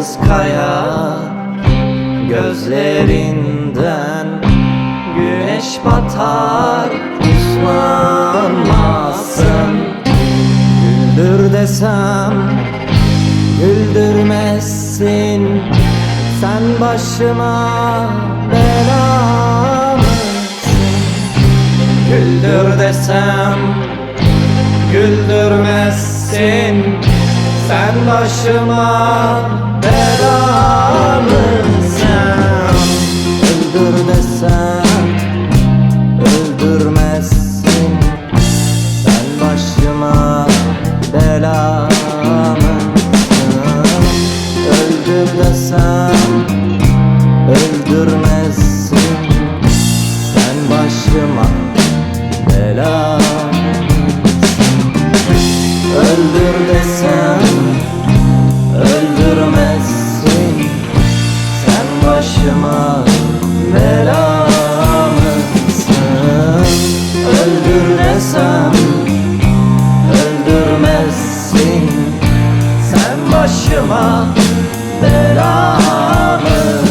deniz kaya, gözlerinden güneş batar, uslanmazsın. Güldür desem güldürmezsin, sen başıma bela mısın? Güldür desem güldürmezsin, sen başıma bela mısın? Öldür desem öldürmezsin, sen başıma bela mısın? Öldür desem öldürmezsin, sen başıma bela mısın? Öldür desem öldürmezsin, sen başıma bela mısın? Öldür desem öldürmezsin, sen başıma bela mısın?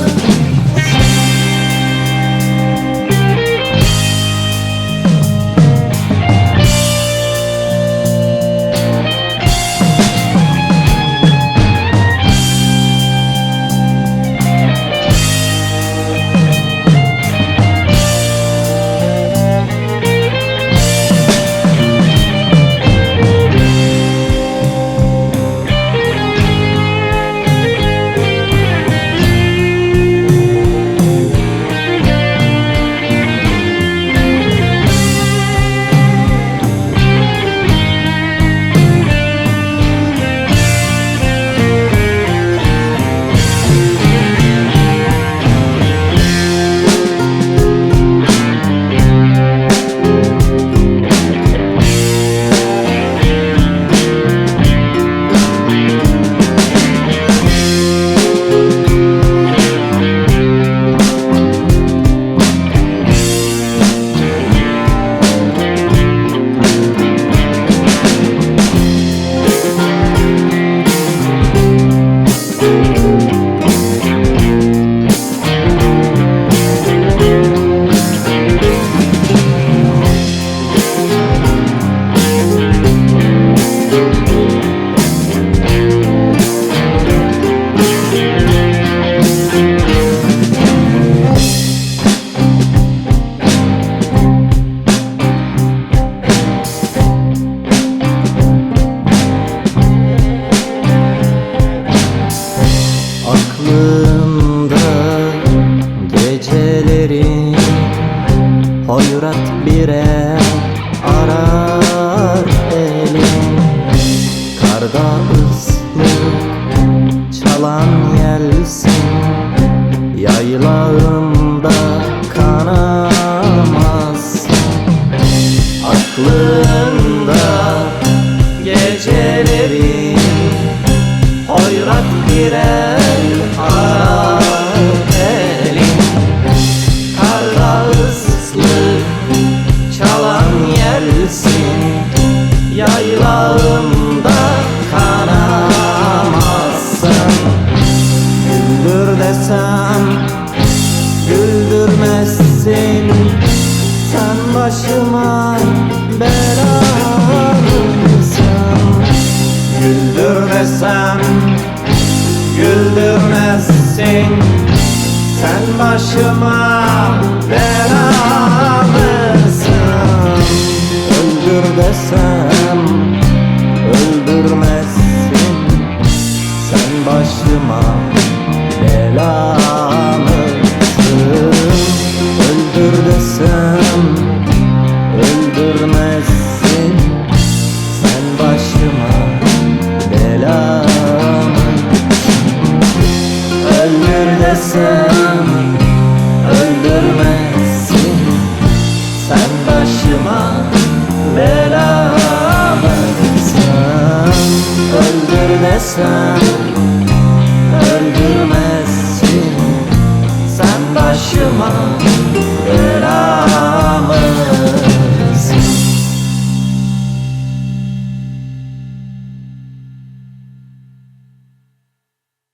Hoyrat bire arar elim, karda ıslık çalan yelsin, yaylağımda kanamazsın. Aklında gecelerin hoyrat bire arar elim, karda çalan yelsin, yaylağımda kanamazsın. Güldür desem güldürmezsin, sen başıma bela mısın? Güldür desem güldürmezsin, sen başıma bela mısın? Öldür desem öldürmezsin, sen başıma bela mısın? Öldür desem öldürmezsin, sen başıma bela mısın? Öldür desem öldürmezsin, sen başıma bela mısın? Öldür desem öldürmezsin, sen başıma bela